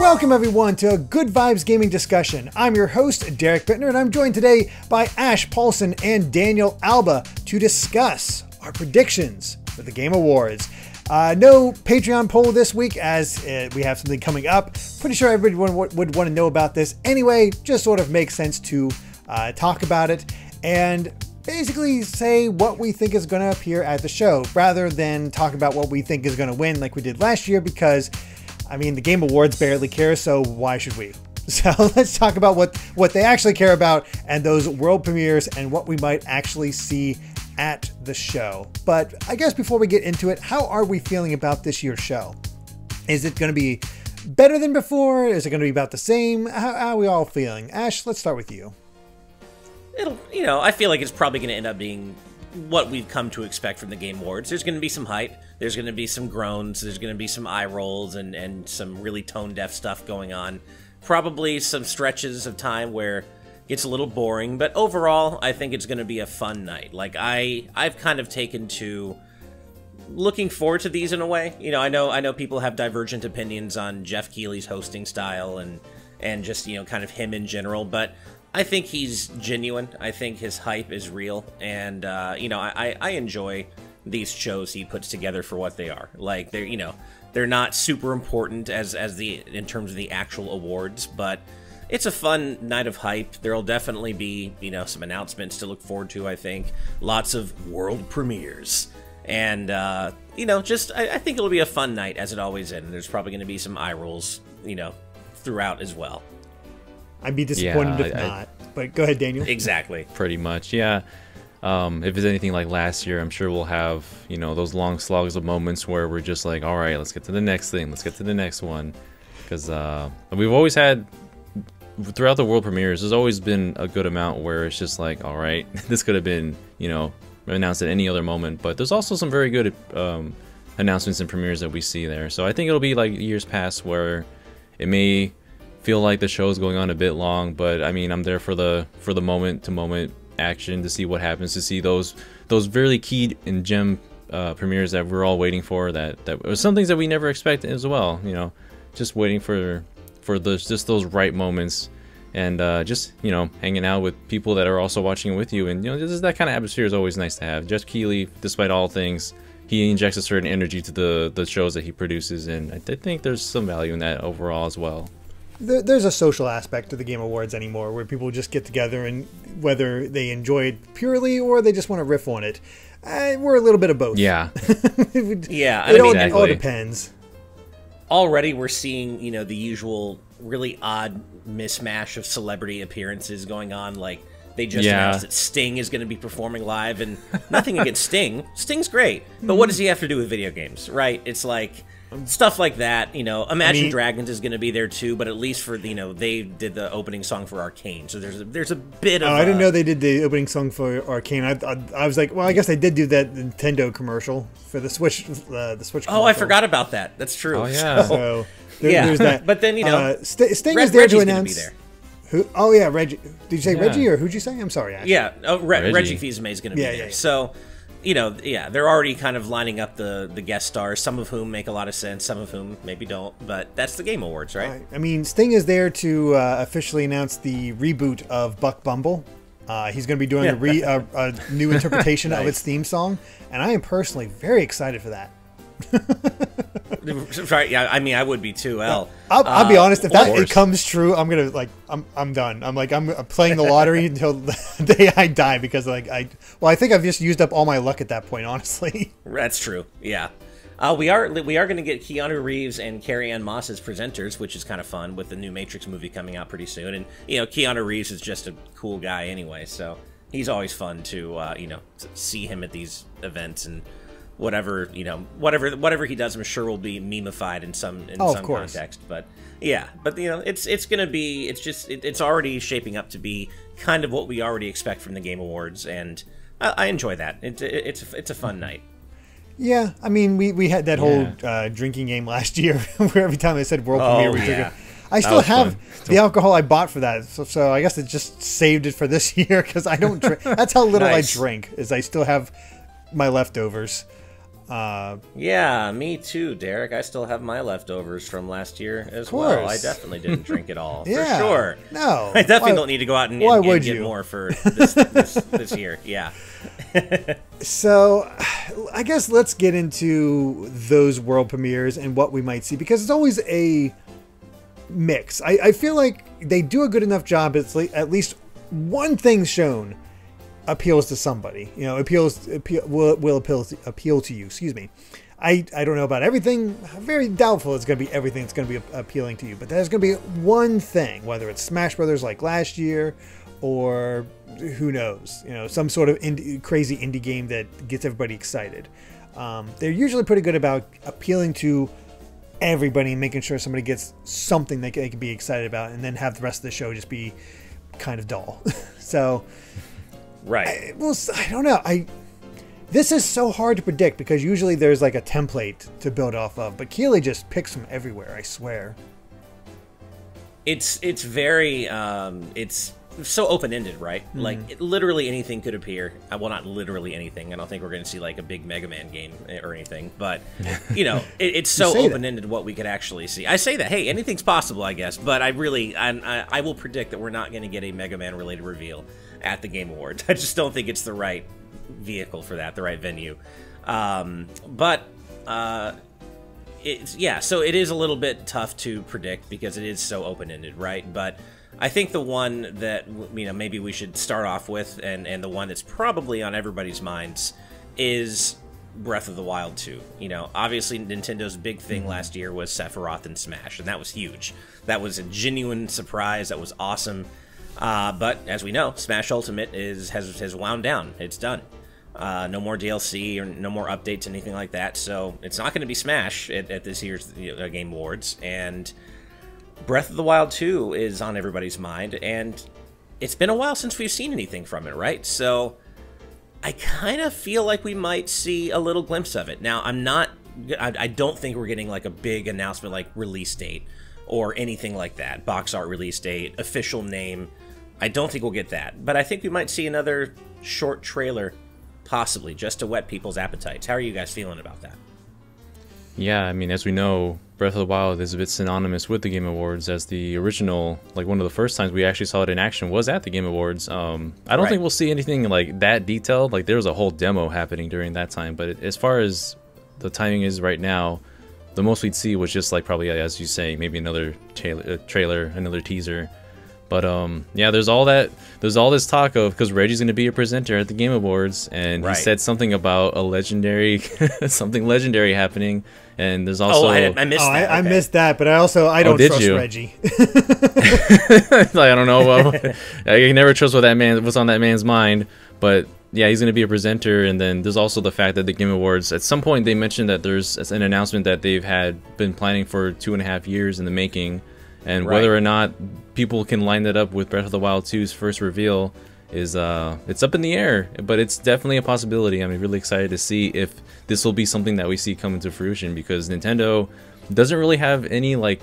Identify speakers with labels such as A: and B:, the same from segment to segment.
A: Welcome everyone to a Good Vibes Gaming Discussion. I'm your host, Derek Bittner, and I'm joined today by Ash Paulson and Daniel Alba to discuss our predictions for the Game Awards. No Patreon poll this week as we have something coming up. Pretty sure everyone would want to know about this anyway, just sort of makes sense to talk about it and basically say what we think is going to appear at the show rather than talk about what we think is going to win like we did last year because I mean, the Game Awards barely care, so why should we? So let's talk about what they actually care about and those world premieres and what we might actually see at the show. But I guess before we get into it, how are we feeling about this year's show? Is it going to be better than before? Is it going to be about the same? How are we all feeling? Ash, let's start with you.
B: I feel like it's probably going to end up being what we've come to expect from the Game Awards. There's going to be some hype. There's going to be some groans. There's going to be some eye rolls and some really tone-deaf stuff going on. Probably some stretches of time where it gets a little boring, but overall, I think it's going to be a fun night. Like, I've kind of taken to looking forward to these in a way. I know people have divergent opinions on Jeff Keighley's hosting style and just, kind of him in general, but I think he's genuine. I think his hype is real, and I enjoy these shows he puts together for what they are. Like they're not super important in terms of the actual awards, but it's a fun night of hype. There'll definitely be some announcements to look forward to. I think lots of world premieres, and I think it'll be a fun night as it always is. And there's probably going to be some eye rolls, throughout as well.
A: I'd be disappointed if not. But go ahead, Daniel.
B: Exactly.
C: Pretty much, yeah. If it's anything like last year, I'm sure we'll have, those long slogs of moments where we're just like, all right, let's get to the next thing. Let's get to the next one. Because we've always had, throughout the world premieres, there's always been a good amount where it's just like, all right, this could have been, announced at any other moment. But there's also some very good announcements and premieres that we see there. So I think it'll be like years past where it may feel like the show is going on a bit long, but I mean, I'm there for the moment-to-moment action to see what happens, to see those really key and gem premieres that we're all waiting for. That was some things that we never expected as well. Just waiting for those right moments, and just hanging out with people that are also watching it with you, and that kind of atmosphere is always nice to have. Jeff Keighley, despite all things, he injects a certain energy to the shows that he produces, and I think there's some value in that overall as well.
A: There's a social aspect to the Game Awards anymore where people just get together and whether they enjoy it purely or they just want to riff on it. We're a little bit of both.
C: Yeah.
A: It all depends.
B: Already we're seeing, the usual really odd mismatch of celebrity appearances going on. Like, they just announced that Sting is going to be performing live, and nothing against Sting. Sting's great. But what does he have to do with video games, right? It's like stuff like that, Imagine Dragons is going to be there too, but at least for, they did the opening song for Arcane, so there's a bit of
A: I didn't know they did the opening song for Arcane. I was like, well, I guess they did do that Nintendo commercial for the Switch. The Switch commercial.
B: Oh, I forgot about that. That's true.
C: Oh, yeah.
A: So there's that.
B: But then,
A: Sting is there to announce. Who? Oh, yeah, Reggie. Did you say Reggie or who'd you say? I'm sorry, Ash.
B: Yeah, Reggie Fils-Aimé is going to be there. Yeah. So, they're already kind of lining up the guest stars, some of whom make a lot of sense, some of whom maybe don't, but that's the Game Awards, right?
A: I mean, Sting is there to officially announce the reboot of Buck Bumble. He's going to be doing a new interpretation nice. Of its theme song, and I am personally very excited for that.
B: Right? Yeah, I mean, I would be too.
A: I'll be honest. If it comes true, I'm gonna I'm done. I'm playing the lottery until the day I die because I think I've just used up all my luck at that point. Honestly,
B: that's true. Yeah, we are going to get Keanu Reeves and Carrie-Anne Moss as presenters, which is kind of fun with the new Matrix movie coming out pretty soon. And Keanu Reeves is just a cool guy anyway, so he's always fun to see him at these events and. Whatever he does, I'm sure will be memeified in some context. But it's gonna be. It's already shaping up to be kind of what we already expect from the Game Awards, and I enjoy that. It's a fun night.
A: Yeah, I mean we had that whole drinking game last year where every time I said world premiere we took it. I still have the alcohol I bought for that, so I guess it just saved it for this year because I don't drink. That's how little nice. I drink. Is I still have my leftovers.
B: Yeah, me too, Derek. I still have my leftovers from last year as well. I definitely didn't drink it all,
A: Yeah.
B: for sure.
A: No.
B: I definitely don't need to go out and get
A: you?
B: more for this year. Yeah.
A: So, I guess let's get into those world premieres and what we might see, because it's always a mix. I feel like they do a good enough job. It's like at least one thing shown appeals to somebody. You know, will appeal to you. Excuse me. I don't know about everything. I'm very doubtful it's going to be everything that's going to be appealing to you. But there's going to be one thing, whether it's Smash Brothers like last year, or who knows, you know, some sort of crazy indie game that gets everybody excited. They're usually pretty good about appealing to everybody and making sure somebody gets something they can be excited about, and then have the rest of the show just be kind of dull. So,
B: right.
A: I don't know. This is so hard to predict because usually there's like a template to build off of, but Keighley just picks from everywhere, I swear.
B: It's very it's so open-ended, right? Like literally anything could appear. Well, not literally anything. I don't think we're going to see like a big Mega Man game or anything, but you know, it's so open-ended what we could actually see. I say that, hey, anything's possible, I guess, but I will predict that we're not going to get a Mega Man related reveal at the Game Awards. I just don't think it's the right vehicle for that, the right venue. So it is a little bit tough to predict because it is so open-ended, right? But I think the one that, you know, maybe we should start off with, and the one that's probably on everybody's minds, is Breath of the Wild 2. You know, obviously Nintendo's big thing last year was Sephiroth and Smash, and that was huge. That was a genuine surprise. That was awesome. But as we know, Smash Ultimate has wound down. It's done. No more DLC or no more updates, anything like that. So it's not going to be Smash at this year's Game Awards. And Breath of the Wild 2 is on everybody's mind, and it's been a while since we've seen anything from it, right? So I kind of feel like we might see a little glimpse of it. Now, I don't think we're getting like a big announcement like release date or anything like that. Box art release date, official name. I don't think we'll get that. But I think we might see another short trailer, possibly, just to whet people's appetites. How are you guys feeling about that?
C: Yeah, I mean, as we know, Breath of the Wild is a bit synonymous with the Game Awards, as the original, like one of the first times we actually saw it in action was at the Game Awards. I don't think we'll see anything like that detailed. Like there was a whole demo happening during that time, but as far as the timing is right now, the most we'd see was just like probably, as you say, maybe another trailer, another teaser. But yeah, there's all this talk of, because Reggie's going to be a presenter at the Game Awards, and he said something about a legendary, something legendary happening. And there's also
B: I missed that.
A: I missed that, but I don't trust Reggie.
C: Like, I don't know. I can never trust what's on that man's mind. But yeah, he's going to be a presenter, and then there's also the fact that the Game Awards, at some point they mentioned that there's an announcement that they've been planning for 2.5 years in the making. And whether or not people can line that up with Breath of the Wild 2's first reveal is it's up in the air, but it's definitely a possibility. I'm really excited to see if this will be something that we see come into fruition, because Nintendo doesn't really have any like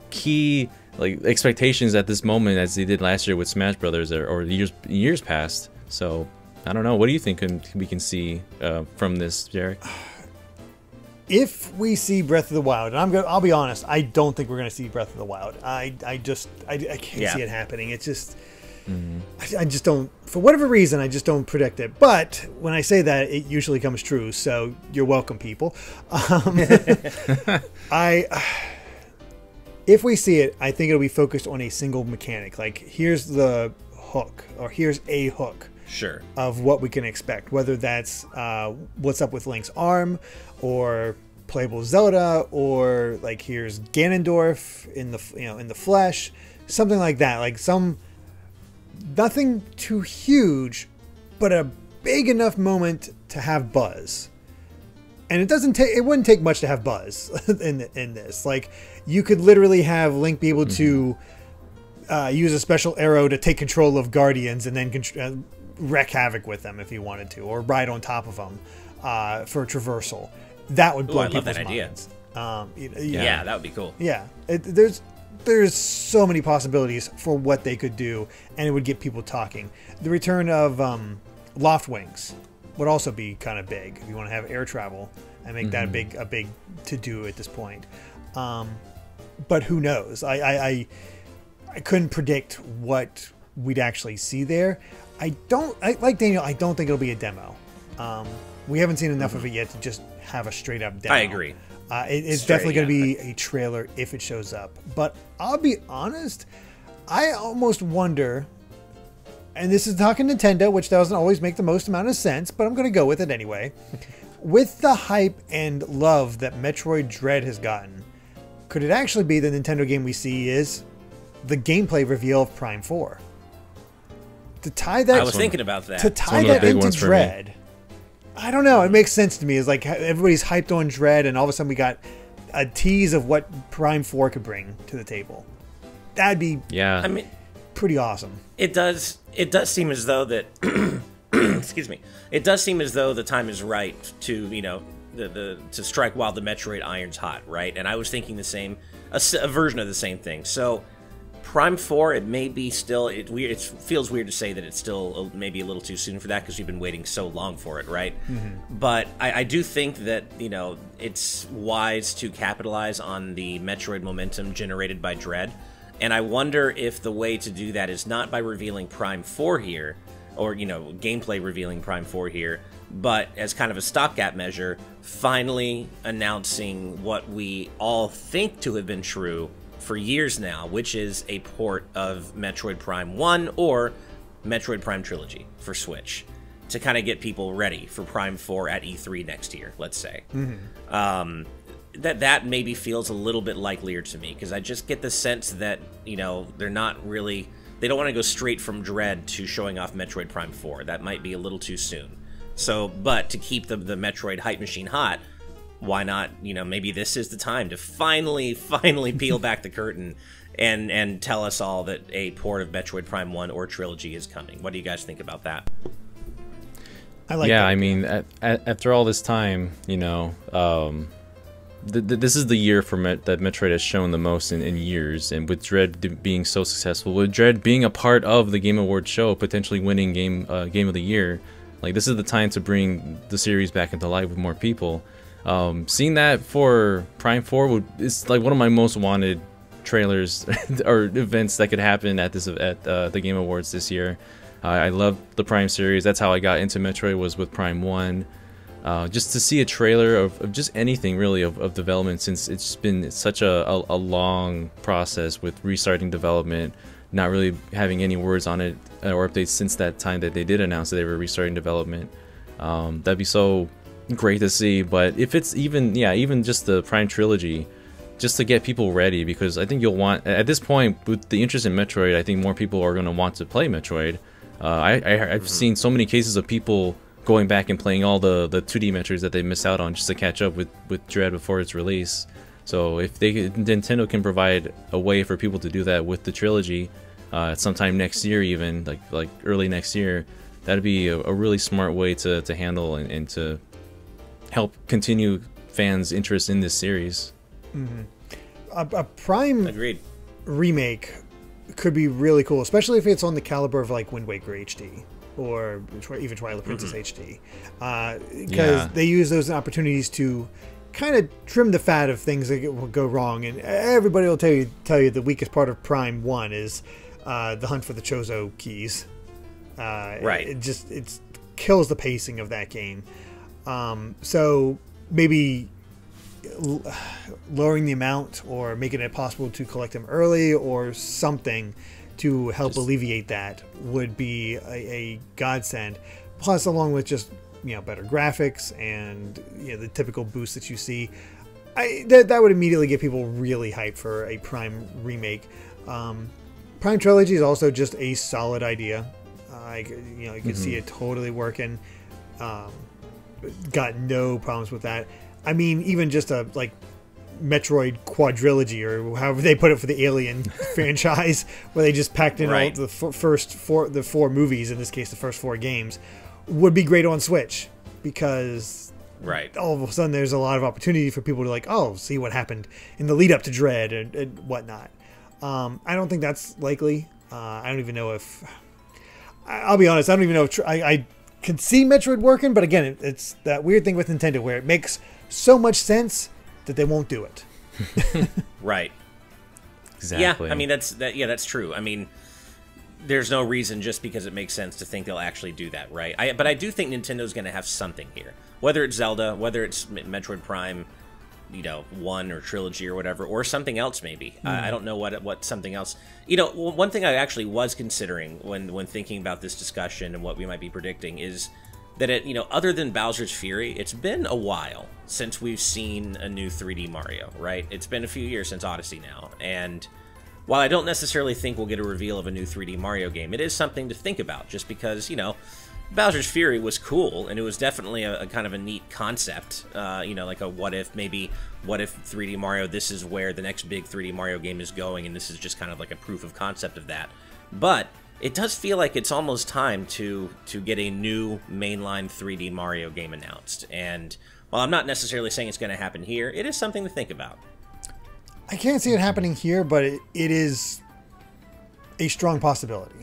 C: key like expectations at this moment as they did last year with Smash Brothers or years past. So I don't know. What do you think we can see from this, Derek?
A: If we see Breath of the Wild, and I'll be honest, I don't think we're going to see Breath of the Wild. I can't see it happening. It's just, I just don't, for whatever reason, I just don't predict it. But when I say that, it usually comes true. So you're welcome, people. If we see it, I think it'll be focused on a single mechanic. Like, here's the hook, or here's a hook.
B: Sure.
A: Of what we can expect, whether that's what's up with Link's arm, or playable Zelda, or like here's Ganondorf in the flesh, something like that. Like nothing too huge, but a big enough moment to have buzz. And it wouldn't take much to have buzz in this. Like, you could literally have Link be able to use a special arrow to take control of Guardians and then wreak havoc with them if he wanted to, or ride on top of them for traversal. That would blow people's minds.
B: Yeah, that would be cool.
A: Yeah, there's so many possibilities for what they could do, and it would get people talking. The return of Loft Wings would also be kind of big if you want to have air travel and make that a big to do at this point. But who knows? I couldn't predict what we'd actually see there. Like Daniel, I don't think it'll be a demo. We haven't seen enough of it yet to just have a straight up demo.
B: I agree.
A: It's definitely going to be a trailer if it shows up. But I'll be honest, I almost wonder, and this is talking Nintendo, which doesn't always make the most amount of sense, but I'm going to go with it anyway. With the hype and love that Metroid Dread has gotten, could it actually be the Nintendo game we see is the gameplay reveal of Prime 4? To tie that,
B: I was thinking about that.
A: To tie that into Dread, I don't know. It makes sense to me. It's like everybody's hyped on Dread, and all of a sudden we got a tease of what Prime 4 could bring to the table. That'd be,
B: I mean,
A: pretty awesome.
B: It does seem as though that excuse me. It does seem as though the time is right to, you know, to strike while the Metroid iron's hot, right? And I was thinking the same, a version of the same thing. So Prime 4, it may be still, it feels weird to say that it's still maybe a little too soon for that because we've been waiting so long for it, right? But I do think that, you know, it's wise to capitalize on the Metroid momentum generated by Dread. And I wonder if the way to do that is not by revealing Prime 4 here, or, you know, gameplay revealing Prime 4 here, but as kind of a stopgap measure, finally announcing what we all think to have been true for years now, which is a port of Metroid Prime 1 or Metroid Prime Trilogy for Switch, to kind of get people ready for Prime 4 at E3 next year, let's say. That maybe feels a little bit likelier to me, because I just get the sense that, you know, they don't want to go straight from Dread to showing off Metroid Prime 4. That might be a little too soon. So, but to keep the Metroid hype machine hot, why not, you know, maybe this is the time to finally peel back the curtain and tell us all that a port of Metroid Prime 1 or Trilogy is coming. What do you guys think about that?
A: I like that.
C: I mean, after all this time, you know, this is the year that Metroid has shown the most in years, and with Dread being so successful, with Dread being a part of the Game Awards show, potentially winning game of the year, like, this is the time to bring the series back into life with more people. Seeing that for Prime 4 is like one of my most wanted trailers or events that could happen at the Game Awards this year. I love the Prime series. That's how I got into Metroid, was with Prime 1. Just to see a trailer of just anything really of development, since it's been such a long process with restarting development, not really having any words on it or updates since that time that they did announce that they were restarting development. That'd be so great to see. But if it's even just the Prime Trilogy, just to get people ready, because I think you'll want, at this point with the interest in Metroid, I think more people are going to want to play Metroid. I've seen so many cases of people going back and playing all the 2D Metroids that they missed out on just to catch up with Dread before its release. So if Nintendo can provide a way for people to do that with the trilogy sometime next year, even like early next year, that'd be a really smart way to handle and to help continue fans' interest in this series.
A: A Prime
B: Agreed.
A: remake could be really cool, especially if it's on the caliber of like Wind Waker HD or even Twilight Princess HD, because they use those opportunities to kind of trim the fat of things that will go wrong. And everybody will tell you the weakest part of Prime 1 is the hunt for the Chozo keys.
B: Right.
A: It kills the pacing of that game. So maybe lowering the amount or making it possible to collect them early or something to help alleviate that would be a godsend. Plus, along with just, you know, better graphics and, you know, the typical boost that you see, that would immediately get people really hyped for a Prime remake. Prime Trilogy is also just a solid idea. You can see it totally working. Got no problems with that. I mean, even just a like Metroid quadrilogy, or however they put it for the Alien franchise, where they just packed in all the first four movies, in this case the first 4 games, would be great on Switch, because all of a sudden there's a lot of opportunity for people to like, oh, see what happened in the lead up to Dread and whatnot. I don't think that's likely. I don't even know if, I'll be honest, I don't even know if I can see Metroid working, but again, it's that weird thing with Nintendo where it makes so much sense that they won't do it.
B: Right.
C: Exactly.
B: Yeah, I mean that's true. I mean, there's no reason just because it makes sense to think they'll actually do that, right? But I do think Nintendo's going to have something here, whether it's Zelda, whether it's Metroid Prime, 1 or Trilogy or whatever, or something else maybe. I don't know what something else. One thing I actually was considering when thinking about this discussion and what we might be predicting is that other than Bowser's Fury, it's been a while since we've seen a new 3D Mario, right? It's been a few years since Odyssey now, and while I don't necessarily think we'll get a reveal of a new 3D Mario game, it is something to think about, just because, Bowser's Fury was cool, and it was definitely a kind of a neat concept, like a what if 3D Mario, this is where the next big 3D Mario game is going, and this is just kind of like a proof of concept of that. But it does feel like it's almost time to get a new mainline 3D Mario game announced, and while I'm not necessarily saying it's going to happen here, it is something to think about.
A: I can't see it happening here, but it is a strong possibility.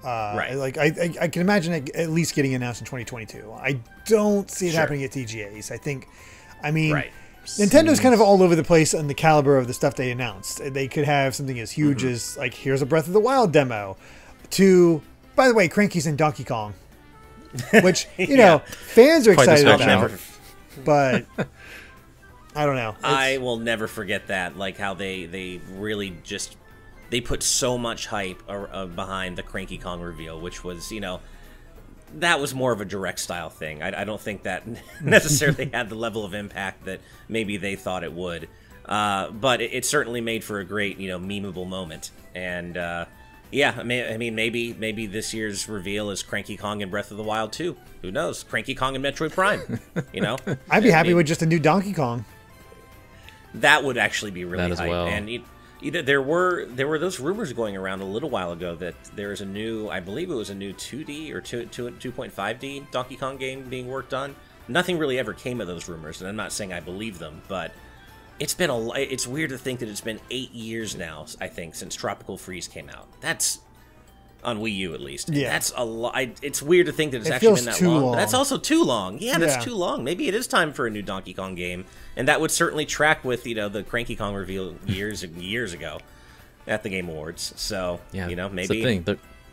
B: Right.
A: Like I can imagine it at least getting announced in 2022. I don't see it happening at TGAs.
B: Right.
A: Nintendo's kind of all over the place on the caliber of the stuff they announced. They could have something as huge as like, here's a Breath of the Wild demo, to, by the way, Cranky's in Donkey Kong, which fans are excited about, but I don't know.
B: I will never forget that, like how they really just. They put so much hype behind the Cranky Kong reveal, which was, that was more of a direct style thing. I don't think that necessarily had the level of impact that maybe they thought it would. But it certainly made for a great, memeable moment. And maybe this year's reveal is Cranky Kong and Breath of the Wild 2. Who knows? Cranky Kong and Metroid Prime.
A: I'd be happy with just a new Donkey Kong.
B: That would actually be really hype.
C: Well.
B: And there were those rumors going around a little while ago that there's a new, I believe it was a new 2D or 2.5D Donkey Kong game being worked on. Nothing really ever came of those rumors, and I'm not saying I believe them, but it's weird to think that it's been 8 years now, I think, since Tropical Freeze came out. That's on Wii U at least.
A: Yeah.
B: That's a lot. It's weird to think that it's actually been that long. But that's also too long. Yeah, that's too long. Maybe it is time for a new Donkey Kong game, and that would certainly track with the Cranky Kong reveal years and years ago at the Game Awards. So maybe
C: that's the thing.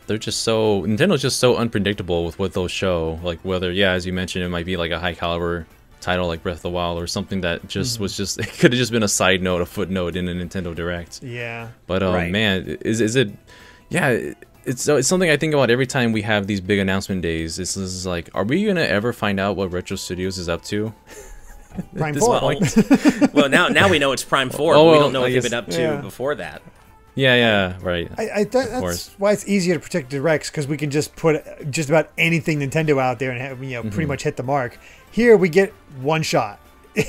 C: They're just Nintendo's just so unpredictable with what they'll show. Like whether as you mentioned, it might be like a high caliber title like Breath of the Wild or something that just was just, it could have just been a side note, a footnote in a Nintendo Direct.
A: Yeah.
C: But man, is it? Yeah. It's something I think about every time we have these big announcement days. This is like, are we gonna ever find out what Retro Studios is up to?
A: Prime 4.
B: Well, now we know it's Prime 4. But we don't know what they've been up to before that.
C: Yeah, right.
A: I that's why it's easier to protect directs, because we can just put just about anything Nintendo out there and have, pretty much hit the mark. Here we get one shot,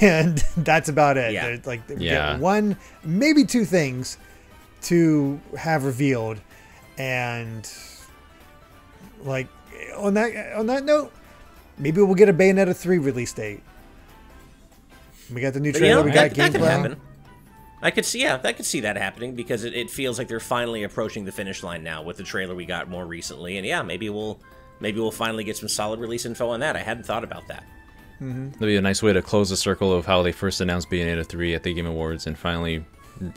A: and that's about it.
B: Yeah.
A: We get one, maybe two things to have revealed. And like on that note, maybe we'll get a Bayonetta 3 release date. We got the new trailer. We got gameplay.
B: That could happen. I could see that happening, because it feels like they're finally approaching the finish line now with the trailer we got more recently. And maybe we'll finally get some solid release info on that. I hadn't thought about that.
C: That'd be a nice way to close the circle of how they first announced Bayonetta 3 at the Game Awards, and finally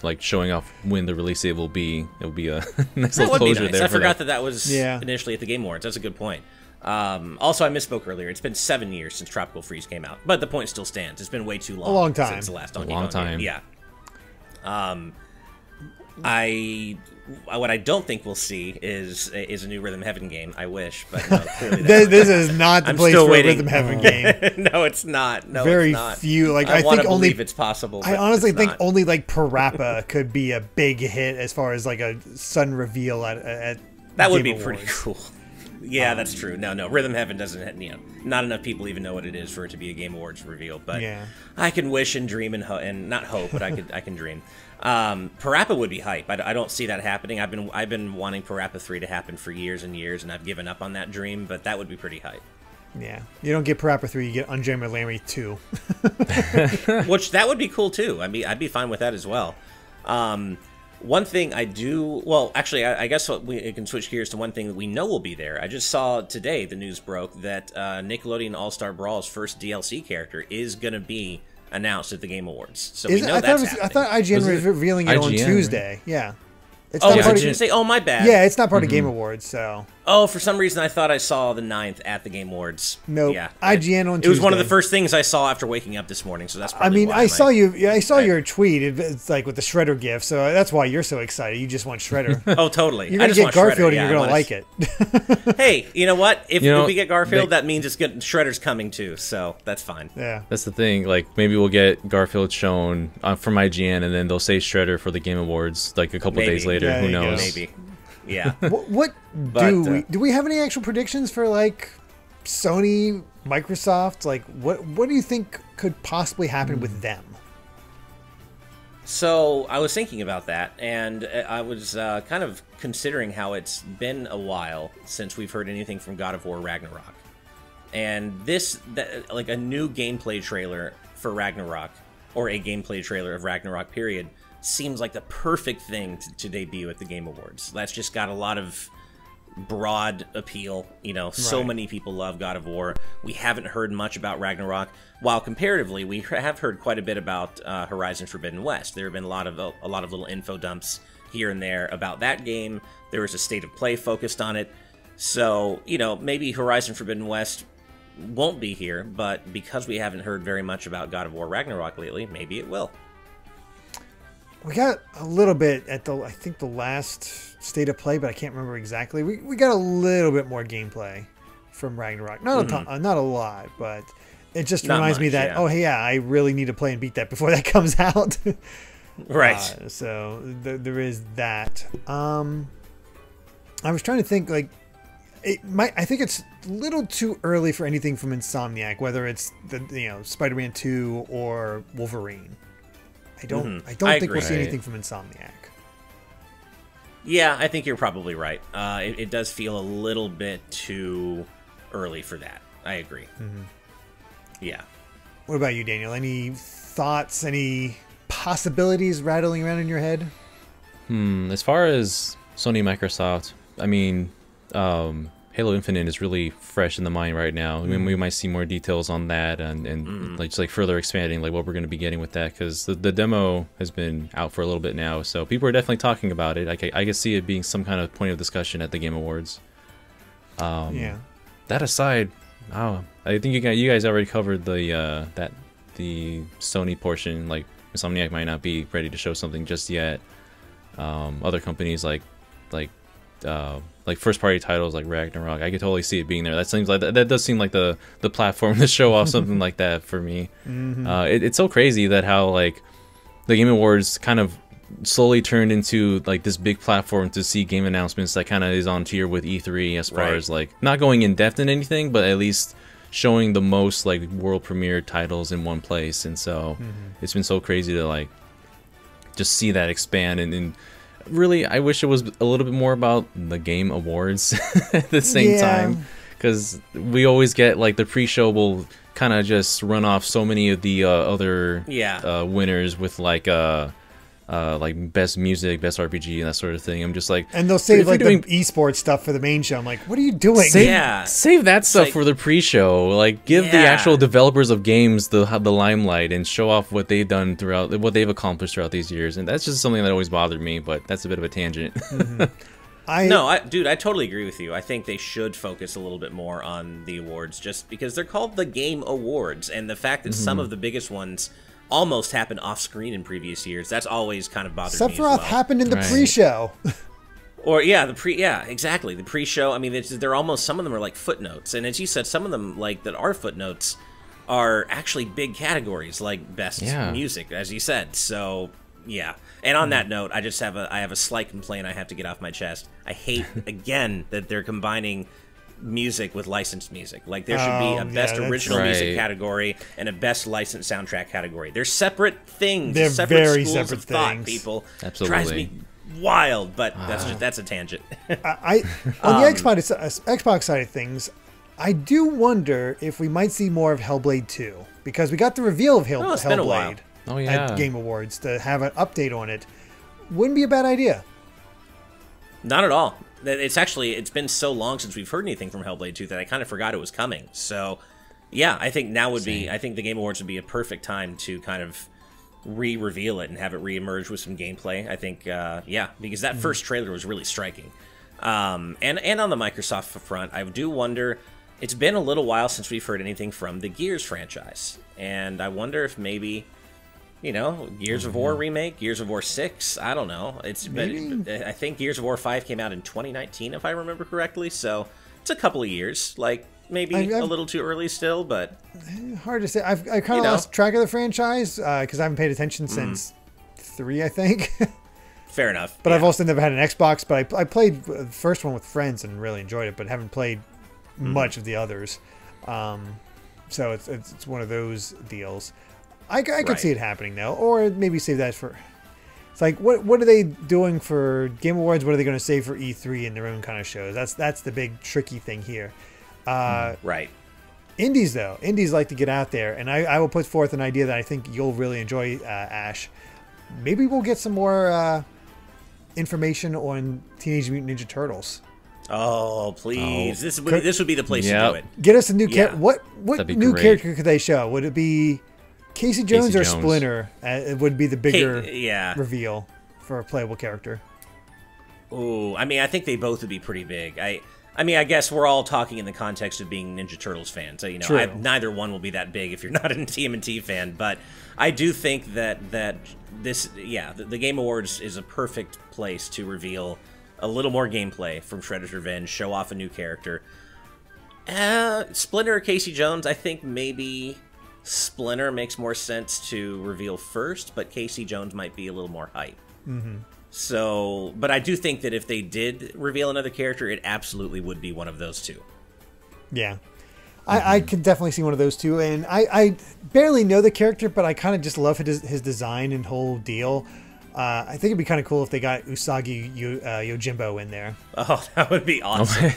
C: like showing off when the release date will be. It will be a nice little closure there.
B: I forgot that was initially at the Game Awards. That's a good point. Also, I misspoke earlier. It's been 7 years since Tropical Freeze came out, but the point still stands. It's been way too long.
A: A long time.
B: Since the last Donkey Kong game. Yeah. What I don't think we'll see is a new Rhythm Heaven game. I wish, but no, clearly
A: this is not the place for a Rhythm Heaven game.
B: No, it's not. No,
A: very
B: it's not.
A: few. Like
B: I
A: think only
B: it's possible.
A: I honestly think only like Parappa could be a big hit as far as like a sudden reveal at
B: that would
A: Game
B: be
A: Awards.
B: pretty cool. Yeah, that's true. No, Rhythm Heaven doesn't. Not enough people even know what it is for it to be a Game Awards reveal. But I can wish and dream and not hope, but I can dream. Parappa would be hype. I don't see that happening. I've been wanting Parappa 3 to happen for years and years, and I've given up on that dream. But that would be pretty hype.
A: Yeah, you don't get Parappa 3, you get Unjammer Lammy 2.
B: Which that would be cool too. I'd be fine with that as well. One thing I do, well, actually, I guess we can switch gears to one thing that we know will be there. I just saw today, the news broke, that Nickelodeon All-Star Brawl's first DLC character is going to be announced at the Game Awards. So we know that's happening.
A: I thought IGN was revealing it on Tuesday. Right? Yeah.
B: It's not part of, say, oh, my bad.
A: Yeah, it's not part of Game Awards, so.
B: Oh, for some reason I thought I saw the 9th at the Game Awards.
A: Nope.
B: Yeah,
A: IGN on Tuesday.
B: It was one of the first things I saw after waking up this morning, so that's probably
A: I mean,
B: why
A: I saw you. Yeah, I saw your tweet. It's like with the Shredder GIF, so that's why you're so excited. You just want Shredder.
B: Oh, totally.
A: You're gonna get Garfield, and you're gonna like it.
B: Hey, you know what? If we get Garfield, that means Shredder's coming too, so that's fine.
A: Yeah,
C: that's the thing. Like maybe we'll get Garfield shown from IGN, and then they'll say Shredder for the Game Awards like a couple days later.
A: Yeah,
C: who knows?
B: Maybe. Yeah.
A: What do we have any actual predictions for like Sony, Microsoft? Like what do you think could possibly happen with them?
B: So I was thinking about that, and I was kind of considering how it's been a while since we've heard anything from God of War Ragnarok, and like a new gameplay trailer for Ragnarok, or a gameplay trailer of Ragnarok period, seems like the perfect thing to debut at the Game Awards. That's just got a lot of broad appeal. You know, so many people love God of War. We haven't heard much about Ragnarok, while comparatively we have heard quite a bit about Horizon Forbidden West. There have been a lot of little info dumps here and there about that game. There was a state of play focused on it. So, you know, maybe Horizon Forbidden West won't be here, but because we haven't heard very much about God of War Ragnarok lately, maybe it will.
A: We got a little bit at I think the last state of play, but I can't remember exactly. We got a little bit more gameplay from Ragnarok. Not a lot, but it just reminds me that, I really need to play and beat that before that comes out.
B: Right.
A: So there is that. I was trying to think, like, I think it's a little too early for anything from Insomniac, whether it's Spider-Man 2 or Wolverine. I don't think we'll see anything from Insomniac.
B: Yeah, I think you're probably right. It does feel a little bit too early for that. I agree. Yeah.
A: What about you, Daniel? Any thoughts, any possibilities rattling around in your head?
C: As far as Sony, Microsoft, I mean, Halo Infinite is really fresh in the mind right now. I mean, we might see more details on that and like just like further expanding like what we're going to be getting with that, because the demo has been out for a little bit now, so people are definitely talking about it. I can see it being some kind of point of discussion at the Game Awards.
A: Yeah.
C: That aside, I think you guys already covered the Sony portion. Like Insomniac might not be ready to show something just yet. Other companies like first party titles like Ragnarok, I could totally see it being there. That does seem like the platform to show off something like that for me. It's so crazy that how like the Game Awards kind of slowly turned into like this big platform to see game announcements that kind of is on tier with E3 as far as like not going in depth in anything, but at least showing the most like world premiere titles in one place. And so it's been so crazy to like just see that expand and really, I wish it was a little bit more about the Game Awards at the same time, because we always get like the pre-show will kind of just run off so many of the other winners with like best music, best RPG, and that sort of thing. I'm just like, and
A: they'll save like the esports stuff for the main show. I'm like, what are you doing?
C: Save that stuff for the pre-show. Like, give the actual developers of games the limelight and show off what they've done throughout, what they've accomplished throughout these years. And that's just something that always bothered me. But that's a bit of a tangent.
B: I totally agree with you. I think they should focus a little bit more on the awards, just because they're called the Game Awards, and the fact that some of the biggest ones almost happened off screen in previous years, that's always kind of bothered me as well.
A: Sephiroth happened in the pre-show.
B: Or exactly, the pre-show. I mean, they're almost, some of them are like footnotes, and as you said, some of them like that are footnotes are actually big categories, like best music, as you said. So yeah. And on that note, I have a slight complaint I have to get off my chest. I hate again that they're combining music with licensed music. Like, there should be a best original music category and a best licensed soundtrack category. They're separate things.
A: They're very
B: schools
A: separate
B: of thought,
A: things.
B: People.
C: Absolutely.
B: Drives me wild, but that's a tangent.
A: On the Xbox side of things, I do wonder if we might see more of Hellblade 2, because we got the reveal of Hellblade
B: been a while.
A: at Game Awards to have an update on it. wouldn't be a bad idea.
B: Not at all. It's been so long since we've heard anything from Hellblade 2 that I kind of forgot it was coming. So, yeah, I think I think the Game Awards would be a perfect time to kind of re-reveal it and have it re-emerge with some gameplay. I think, because that first trailer was really striking. And on the Microsoft front, I do wonder, it's been a little while since we've heard anything from the Gears franchise. And I wonder if maybe, Gears of War remake, Gears of War 6, I don't know. But I think Gears of War 5 came out in 2019, if I remember correctly. So it's a couple of years, like maybe a little too early still, but
A: hard to say. I kind of lost track of the franchise because I haven't paid attention since 3, I think.
B: Fair enough.
A: But I've also never had an Xbox, but I played the first one with friends and really enjoyed it, but haven't played much of the others. So it's one of those deals. I could see it happening though, or maybe save that for. It's like what are they doing for Game Awards? What are they going to save for E3 and their own kind of shows? That's the big tricky thing here.
B: Right.
A: Indies though, indies like to get out there, and I will put forth an idea that I think you'll really enjoy, Ash. Maybe we'll get some more information on Teenage Mutant Ninja Turtles.
B: Oh, please! This would be the place to do it.
A: Get us a new character. What new
C: great.
A: character could they show? Would it be Casey Jones or Splinter? It would be the bigger reveal for a playable character.
B: Ooh, I mean, I think they both would be pretty big. I mean, I guess we're all talking in the context of being Ninja Turtles fans. So, neither one will be that big if you're not a TMNT fan. But I do think that the Game Awards is a perfect place to reveal a little more gameplay from Shredder's Revenge, show off a new character. Splinter or Casey Jones, I think maybe Splinter makes more sense to reveal first, but Casey Jones might be a little more hype. Mm-hmm. So, but I do think that if they did reveal another character, it absolutely would be one of those two.
A: Yeah. I could definitely see one of those two, and I barely know the character, but I kind of just love his design and whole deal. I think it'd be kind of cool if they got Usagi Yojimbo in there.
B: Oh, that would be awesome. Okay.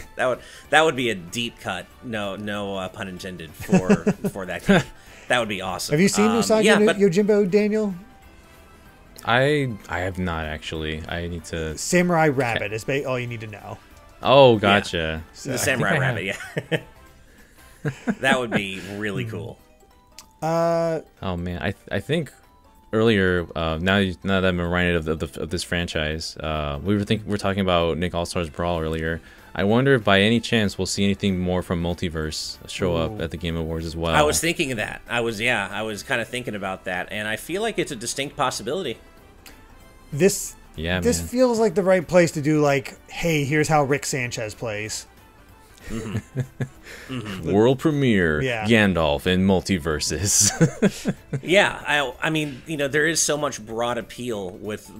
B: That would be a deep cut. No pun intended for that game. That would be awesome.
A: Have you seen Usagi Yojimbo, Daniel?
C: I have not actually. I need to.
A: Samurai Rabbit is all you need to know.
C: Oh, gotcha.
B: Yeah. So, the Samurai Rabbit, yeah. That would be really cool.
C: Oh man, I think earlier, now that I'm reminded of this franchise, we were talking about Nick All-Stars Brawl earlier. I wonder if by any chance we'll see anything more from Multiverse show up at the Game Awards as well.
B: I was thinking of that. I was kind of thinking about that, and I feel like it's a distinct possibility.
A: This feels like the right place to do, like, hey, here's how Rick Sanchez plays.
B: Mm-hmm. Mm-hmm.
C: World premiere, Gandalf in Multiverses.
B: Yeah, I mean, there is so much broad appeal with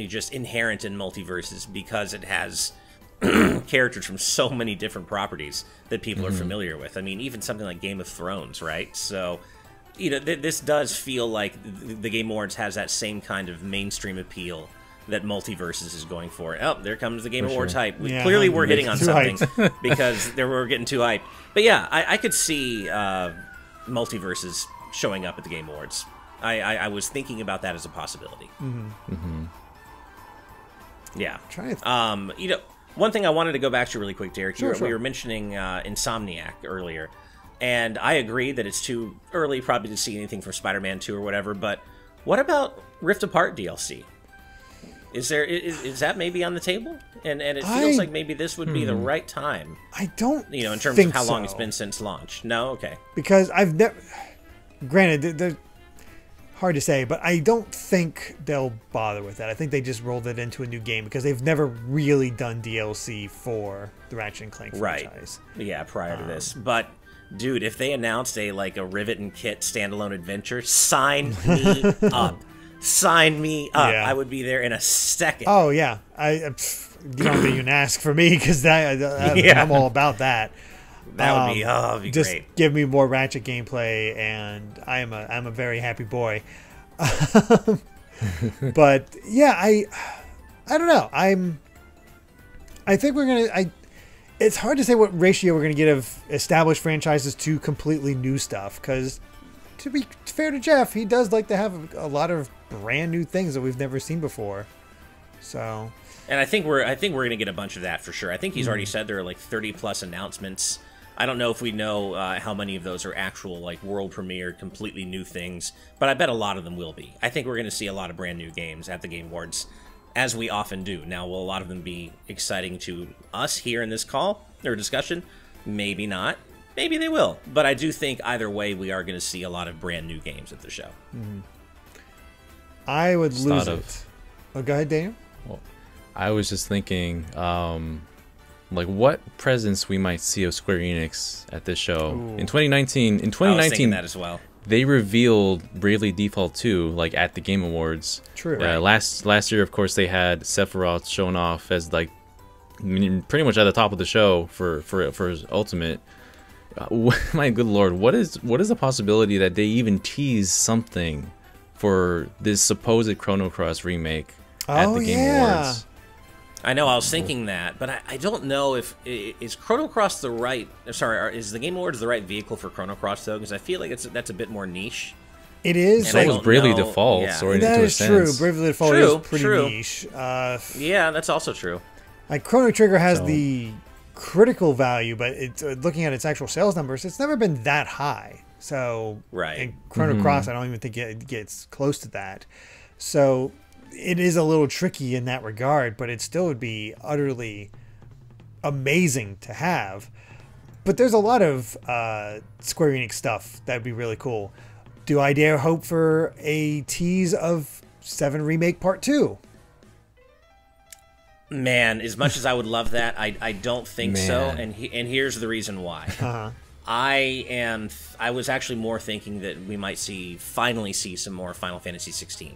B: just inherent in Multiverses because it has characters from so many different properties that people are familiar with. I mean, even something like Game of Thrones, right? So, this does feel like the Game Awards has that same kind of mainstream appeal that Multiverses is going for. Oh, there comes the Game Awards hype. Clearly, we're hitting on something because we're getting too hyped. But yeah, I could see Multiverses showing up at the Game Awards. I was thinking about that as a possibility.
A: Mm-hmm. Mm-hmm.
B: Yeah. One thing I wanted to go back to really quick, Derek. Sure. We were mentioning Insomniac earlier, and I agree that it's too early probably to see anything from Spider-Man 2 or whatever. But what about Rift Apart DLC? Is that maybe on the table? And it feels like maybe this would be the right time.
A: I don't
B: in terms of how long it's been since launch. No? Okay.
A: Because I've never... Granted, they're hard to say, but I don't think they'll bother with that. I think they just rolled it into a new game because they've never really done DLC for the Ratchet & Clank franchise.
B: Right. Yeah, prior to this. But... dude, if they announced a Rivet and Kit standalone adventure, sign me up. Sign me up. Yeah. I would be there in a second.
A: Oh, yeah. You don't even ask for me because I'm all about that.
B: That would be
A: just
B: great.
A: Just give me more Ratchet gameplay, and I'm a very happy boy. But, yeah, I don't know. I think we're going to... It's hard to say what ratio we're going to get of established franchises to completely new stuff, because to be fair to Jeff, he does like to have a lot of brand new things that we've never seen before. So,
B: And I think we're gonna get a bunch of that for sure. I think he's already said there are like 30 plus announcements. I don't know if we know how many of those are actual like world premiere, completely new things, but I bet a lot of them will be. I think we're gonna see a lot of brand new games at the Game Awards, as we often do. Now, will a lot of them be exciting to us here in this call or discussion? Maybe not. Maybe they will. But I do think either way, we are going to see a lot of brand new games at the show.
A: I would lose it. Oh, go ahead, Daniel.
C: Well, I was just thinking, like what presence we might see of Square Enix at this show.
A: Ooh.
C: In 2019. In
B: I was
C: 2019,
B: thinking that as well.
C: they revealed Bravely Default 2 like at the Game Awards.
A: True.
C: Last year, of course, they had Sephiroth shown off as like pretty much at the top of the show for his Ultimate. My good lord, what is the possibility that they even tease something for this supposed Chrono Cross remake at the Game Awards?
B: I know, I was thinking that, but I don't know if is Chrono Cross the right. Sorry, is the Game Awards the right vehicle for Chrono Cross though? Because I feel like that's a bit more niche.
A: It is.
B: And I
C: So was
B: don't
C: Bravely
B: know-
C: Default,
B: yeah.
C: so
A: That
C: into a
A: is true.
C: sense.
A: Bravely Default
B: True,
A: is pretty
B: true.
A: niche.
B: Yeah, that's also true.
A: Like Chrono Trigger has
C: So-
A: the critical value, but it's looking at its actual sales numbers, it's never been that high. So,
B: Right.
A: And Chrono Cross, I don't even think it gets close to that. So it is a little tricky in that regard, but it still would be utterly amazing to have. But there's a lot of Square Enix stuff that would be really cool. Do I dare hope for a tease of 7 Remake Part 2?
B: Man, as much as I would love that, I don't think so.
C: Man.
B: And here's the reason why. I was actually more thinking that we might finally see some more Final Fantasy 16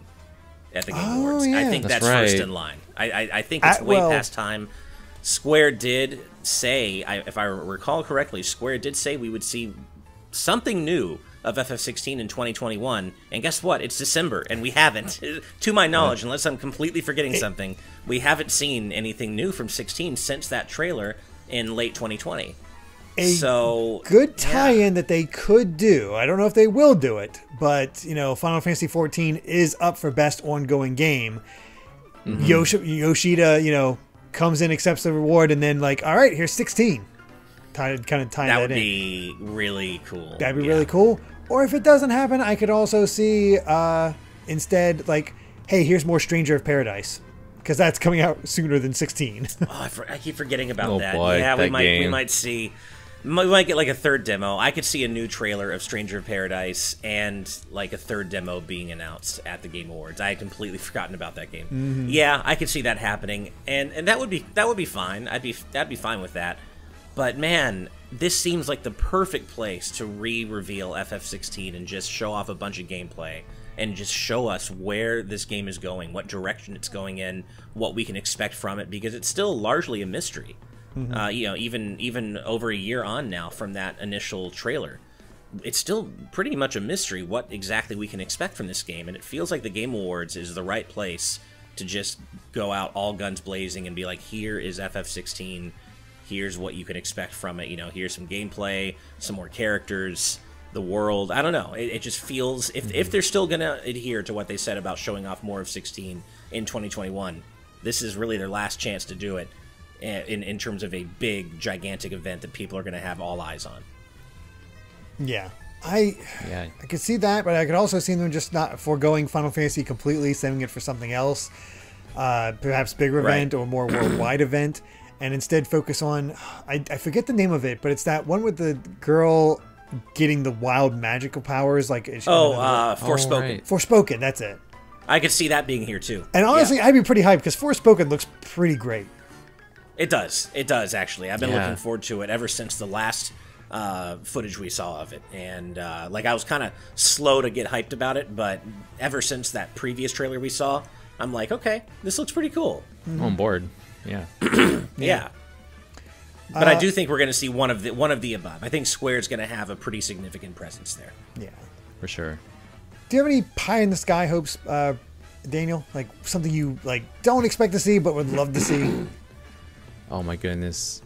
B: at the Game
A: Oh,
B: Awards.
A: yeah.
B: I think
C: That's
B: that's first
C: right.
B: in line. I think it's way past time. Square did say, if I recall correctly, Square did say we would see something new of FF16 in 2021, and guess what? It's December, and we haven't. To my knowledge, unless I'm completely forgetting something, we haven't seen anything new from 16 since that trailer in late 2020. So
A: Good
B: yeah.
A: tie-in that they could do. I don't know if they will do it, but you know, Final Fantasy 14 is up for best ongoing game. Yoshida, you know, comes in, accepts the reward, and then like, all right, here's 16. Kind of tie
B: That
A: that
B: would
A: in.
B: be really cool.
A: That'd be
B: Yeah.
A: really cool. Or if it doesn't happen, I could also see instead like, hey, here's more Stranger of Paradise, because that's coming out sooner than 16.
B: Oh, I keep forgetting about
C: Oh,
B: that.
C: boy,
B: Yeah, we
C: that
B: might
C: game.
B: we might get like a third demo. I could see a new trailer of Stranger of Paradise and like a third demo being announced at the Game Awards. I had completely forgotten about that game. Yeah, I could see that happening, and that would be fine. That'd be fine with that. But man, this seems like the perfect place to re-reveal FF16 and just show off a bunch of gameplay and just show us where this game is going, what direction it's going in, what we can expect from it, because it's still largely a mystery. You know, even over a year on now from that initial trailer, it's still pretty much a mystery what exactly we can expect from this game, and it feels like the Game Awards is the right place to just go out all guns blazing and be like, here is FF16, here's what you can expect from it, you know, here's some gameplay, some more characters, the world. I don't know, it just feels, if they're still gonna adhere to what they said about showing off more of 16 in 2021, this is really their last chance to do it in terms of a big, gigantic event that people are going to have all eyes on.
A: Yeah. I could see that, but I could also see them just not foregoing Final Fantasy completely, saving it for something else, perhaps bigger event or more worldwide event, and instead focus on, I forget the name of it, but it's that one with the girl getting the wild magical powers, like
B: Forspoken.
C: right.
A: Forspoken, that's it.
B: I could see that being here too.
A: And honestly, I'd be pretty hyped because Forspoken looks pretty great.
B: It does actually. I've been
C: Yeah.
B: looking forward to it ever since the last footage we saw of it, and like I was kind of slow to get hyped about it, but ever since that previous trailer we saw, I'm like, okay, this looks pretty cool.
C: I'm on board. Yeah.
B: Yeah. But I do think we're going to see one of the above. I think Square's going to have a pretty significant presence there.
A: Yeah.
C: For sure.
A: Do you have any pie in the sky hopes, Daniel? Like something you like don't expect to see but would love to see?
C: Oh my goodness.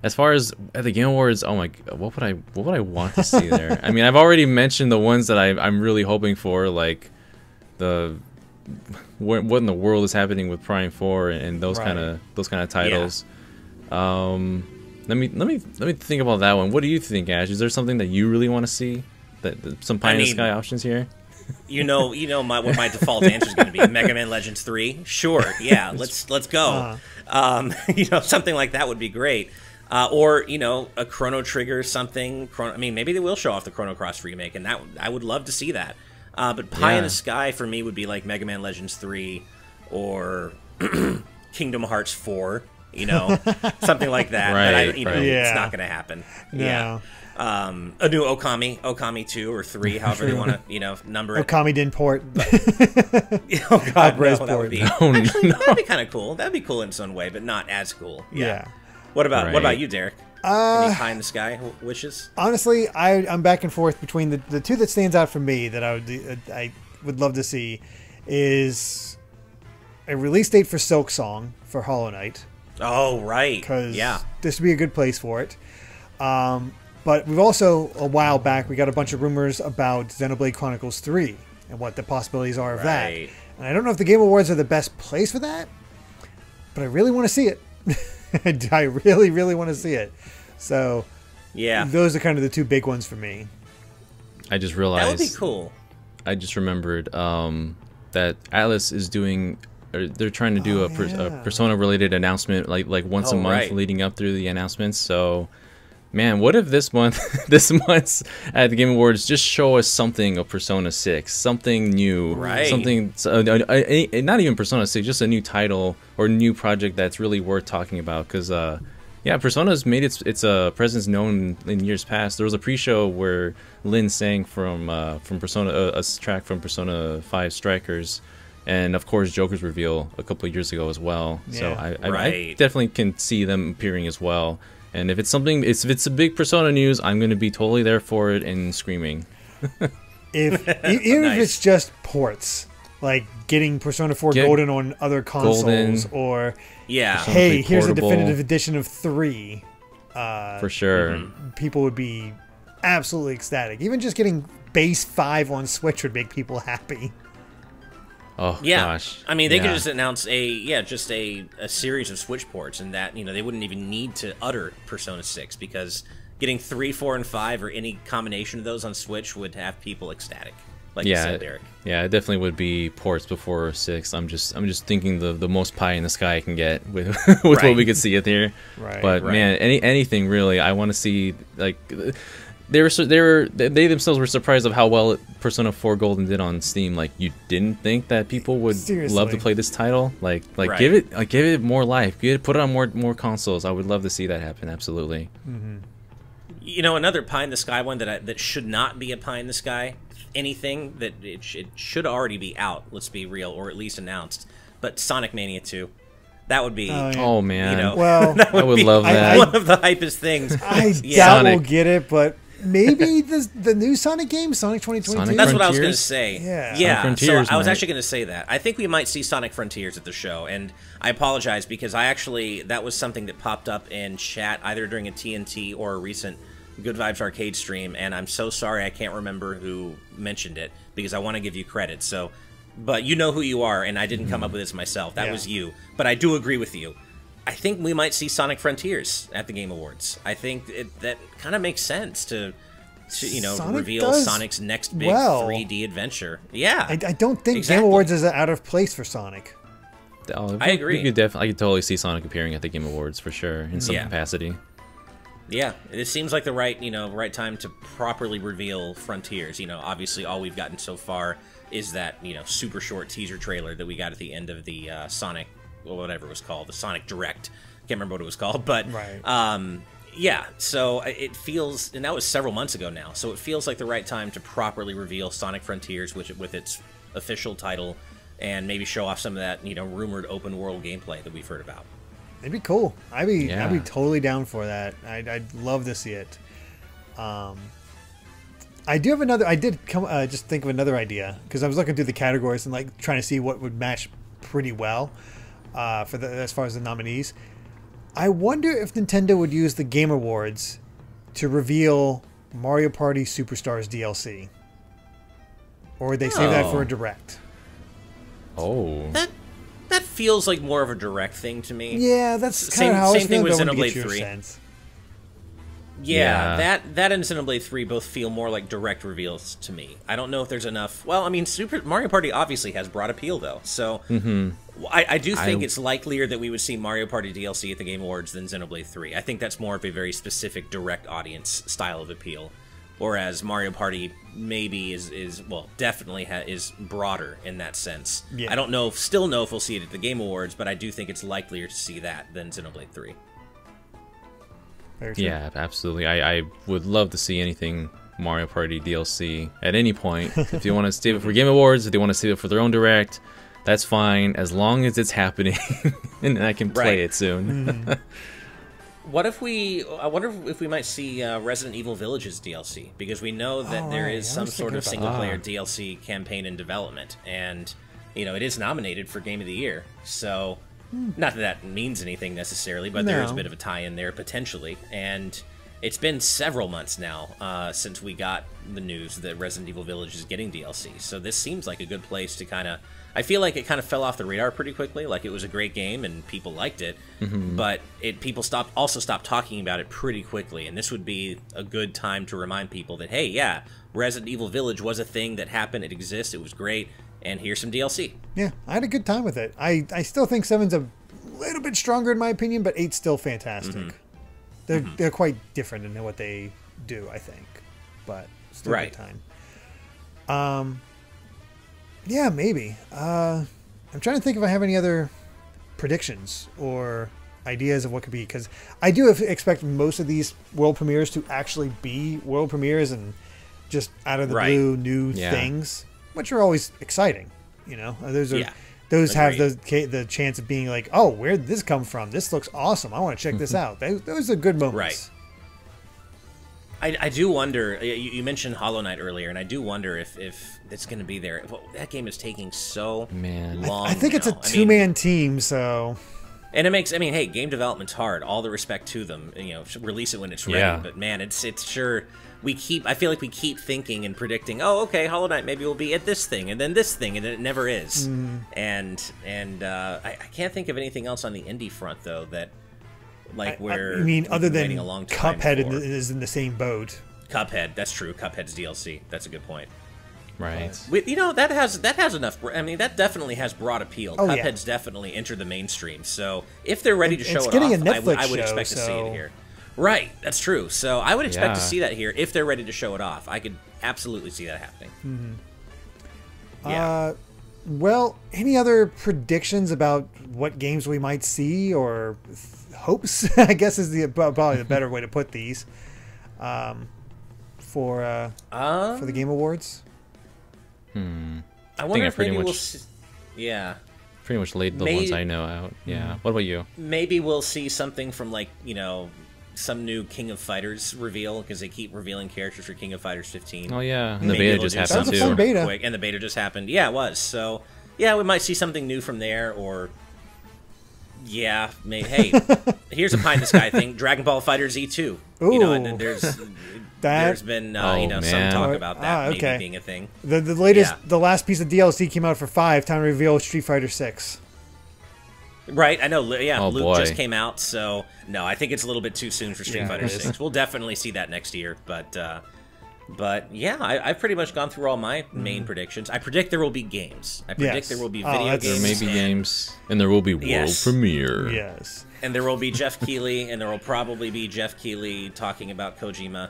C: As far as at the Game Awards, oh my, what would I want to see there? I mean, I've already mentioned the ones that I'm really hoping for, like the what in the world is happening with Prime 4 and those
A: Right.
C: kind of titles. Let me think about that one. What do you think, Ash? Is there something that you really want to see? That some pie in the sky options here?
B: You know, what my default answer is going to be. Mega Man Legends 3. Sure, yeah, let's go. Something like that would be great. Or a Chrono Trigger something. I mean, maybe they will show off the Chrono Cross remake, and that I would love to see that. But pie in the sky for me would be like Mega Man Legends 3 or Kingdom Hearts 4. Something like that.
C: Right,
B: But
C: right.
B: it's not going to happen.
A: No.
B: Yeah. A new Okami 2 or 3, however they want to, number it.
A: Okami didn't port.
B: Oh God,
A: Res
B: no, that would
A: port.
B: be
C: Oh,
B: actually
C: no.
B: that'd be kind of cool. That'd be cool in its own way, but not as cool.
A: Yeah.
B: What about
C: Right.
B: you, Derek? Any pie in the sky wishes?
A: Honestly, I'm back and forth between the two that stands out for me that I would love to see is a release date for Silk Song for Hollow Knight,
B: Oh right,
A: because
B: yeah.
A: this would be a good place for it. But we've also, a while back, we got a bunch of rumors about Xenoblade Chronicles 3 and what the possibilities are of that.
B: Right.
A: And I don't know if the Game Awards are the best place for that, but I really want to see it. I really, really want to see it. So
B: Yeah,
A: those are kind of the two big ones for me.
C: I just
B: that
C: realized.
B: would be cool.
C: I just remembered that Atlas is doing. Or they're trying to do a Persona-related announcement, like once a month,
B: right.
C: leading up through the announcements. So, man, what if this month's at the Game Awards just show us something of Persona 6, something new,
B: Right.
C: something not even Persona 6, just a new title or new project that's really worth talking about. Because Persona's made its presence known in years past. There was a pre-show where Lynn sang from Persona, a track from Persona 5 Strikers. And of course, Joker's reveal a couple of years ago as well. So
A: Yeah.
C: I
B: Right.
C: definitely can see them appearing as well. And if it's a big Persona news, I'm going to be totally there for it and screaming.
A: Even if
B: Nice.
A: it's just ports, like getting Persona 4
C: Get
A: Golden on other consoles,
C: Golden.
A: or
B: Yeah,
C: Persona
A: hey,
C: 3
A: here's a
C: portable.
A: definitive edition of 3.
C: For sure.
A: People would be absolutely ecstatic. Even just getting base 5 on Switch would make people happy.
C: Oh
B: yeah.
C: gosh.
B: I mean, they could
C: Yeah.
B: just announce a series of Switch ports, and that they wouldn't even need to utter Persona 6 because getting 3, 4, and 5 or any combination of those on Switch would have people ecstatic. Like you said, Derek.
C: Yeah, it definitely would be ports before 6. I'm just thinking the most pie in the sky I can get with with
B: Right.
C: what we could see it here.
A: Right,
C: But
B: right.
C: man, anything really, I want to see. Like they themselves were surprised of how well Persona 4 Golden did on Steam. Like, you didn't think that people would
A: Seriously.
C: love to play this title. Like
B: Right.
C: give it more life. Put it on more consoles. I would love to see that happen. Absolutely.
B: Another pie in the sky one that should not be a pie in the sky. Anything that it should already be out. Let's be real, or at least announced. But Sonic Mania 2, that would be.
A: Oh, yeah.
C: Oh man,
A: Well,
C: I would
B: be
C: love that.
B: one of the hypest things.
A: I
B: Yeah.
A: doubt
C: Sonic.
A: we'll get it, but maybe the new Sonic game, Sonic 2022.
C: Sonic
B: That's what I was going to
C: Frontiers?
B: say.
A: Yeah.
B: Yeah.
C: Sonic
B: So
C: Frontiers
B: I was
C: might.
B: actually going to say that. I think we might see Sonic Frontiers at the show, and I apologize because that was something that popped up in chat either during a TNT or a recent Good Vibes Arcade stream, and I'm so sorry I can't remember who mentioned it because I want to give you credit. So, but you know who you are, and I didn't come up with this myself. That
A: Yeah.
B: was you. But I do agree with you. I think we might see Sonic Frontiers at the Game Awards. I think that kind of makes sense to
A: Sonic
B: reveal
A: does
B: Sonic's next big
A: well.
B: 3D adventure. Yeah,
A: I don't think
B: Exactly.
A: Game Awards is out of place for Sonic.
C: I
B: agree.
C: I could totally see Sonic appearing at the Game Awards for sure in some
B: Yeah.
C: capacity.
B: yeah. It seems like the right time to properly reveal Frontiers. Obviously all we've gotten so far is that super short teaser trailer that we got at the end of the Sonic, or whatever it was called, the Sonic Direct. Can't remember what it was called, but
A: Right.
B: yeah, so it feels, and that was several months ago now, so it feels like the right time to properly reveal Sonic Frontiers with its official title, and maybe show off some of that, rumored open world gameplay that we've heard about.
A: It'd be cool. I'd be
C: Yeah.
A: totally down for that. I'd love to see it. I do have another. I did just think of another idea because I was looking through the categories and like trying to see what would match pretty well as far as the nominees. I wonder if Nintendo would use the Game Awards to reveal Mario Party Superstars DLC, or would they save that for a direct?
C: Oh.
B: That feels like more of a direct thing to me.
A: Yeah, that's kind of how I was
B: same thing
A: feeling.
B: with
A: Don't want to
B: Xenoblade
A: get your
B: 3.
A: sense.
B: Yeah,
C: Yeah.
B: that and Xenoblade 3 both feel more like direct reveals to me. I don't know if there's enough. Well, I mean, Super Mario Party obviously has broad appeal though, so I do think it's likelier that we would see Mario Party DLC at the Game Awards than Xenoblade 3. I think that's more of a very specific direct audience style of appeal, whereas Mario Party maybe is well, definitely is broader in that sense.
A: Yeah.
B: I don't still know if we'll see it at the Game Awards, but I do think it's likelier to see that than Xenoblade 3.
A: Very true.
C: Yeah, absolutely. I would love to see anything Mario Party DLC at any point. If you want to save it for Game Awards, if they want to save it for their own direct, that's fine, as long as it's happening and I can play it soon.
B: What if I wonder if we might see Resident Evil Village's DLC, because we know that there is some sort of single-player DLC campaign in development, and it is nominated for Game of the Year. So, not that means anything necessarily, but there is a bit of a tie-in there potentially. And it's been several months now since we got the news that Resident Evil Village is getting DLC. So this seems like a good place to kind of. I feel like it kind of fell off the radar pretty quickly. Like, it was a great game and people liked it, but people stopped talking about it pretty quickly. And this would be a good time to remind people that, hey, yeah, Resident Evil Village was a thing that happened. It exists. It was great. And here's some DLC.
A: Yeah, I had a good time with it. I still think 7's a little bit stronger in my opinion, but 8's still fantastic. They're quite different in what they do, I think, but still a good time. Yeah, maybe. I'm trying to think if I have any other predictions or ideas of what could be, because I do expect most of these world premieres to actually be world premieres and just out of the blue new things, which are always exciting. Those have the chance of being like, oh, where did this come from? This looks awesome. I want to check this out. Those are good moments.
B: Right. I do wonder, you mentioned Hollow Knight earlier, and I do wonder if it's going to be there. That game is taking so long.
A: I think it's a two-man team, so...
B: And it makes, hey, game development's hard. All the respect to them. Release it when it's ready.
C: Yeah.
B: But man, it's sure... I feel like we keep thinking and predicting, oh, okay, Hollow Knight maybe will be at this thing, and then this thing, and then it never is. And I can't think of anything else on the indie front, though, that... other than Cuphead
A: is in the same boat.
B: Cuphead, that's true. Cuphead's DLC. That's a good point.
C: Right.
B: That has enough. That definitely has broad appeal.
A: Oh,
B: Cuphead's definitely entered the mainstream. So if they're ready to show it off,
A: getting a Netflix
B: I would expect to see it here. Right, that's true. So I would expect to see that here if they're ready to show it off. I could absolutely see that happening. Yeah.
A: Well, any other predictions about what games we might see or hopes? I guess is probably the better way to put these. For the Game Awards.
B: I wonder if maybe we'll see,
C: pretty much laid the ones I know out. Yeah. What about you?
B: Maybe we'll see something from some new King of Fighters reveal, because they keep revealing characters for King of Fighters 15.
C: Oh yeah, and the beta just happened too.
A: Fun beta.
B: Quick, and the beta just happened. Yeah, it was. So yeah, we might see something new from there, or maybe. Hey, here's a pie in the sky thing: Dragon Ball Fighter Z2.
A: Ooh.
B: And then there's been some talk about that maybe being a thing.
A: The latest, the last piece of DLC came out for 5. Time to reveal Street Fighter 6.
B: Right, I know. Yeah, Luke just
C: boy.
B: came out, so no, I think it's a little bit too soon for Street Fighter 6. We'll definitely see that next year, but yeah, I've pretty much gone through all my main predictions. I predict there will be games. I predict there will be video games.
C: There may be games, and there will be world premiere.
A: Yes.
B: And there will be Jeff Keighley, and there will probably be Jeff Keighley talking about Kojima,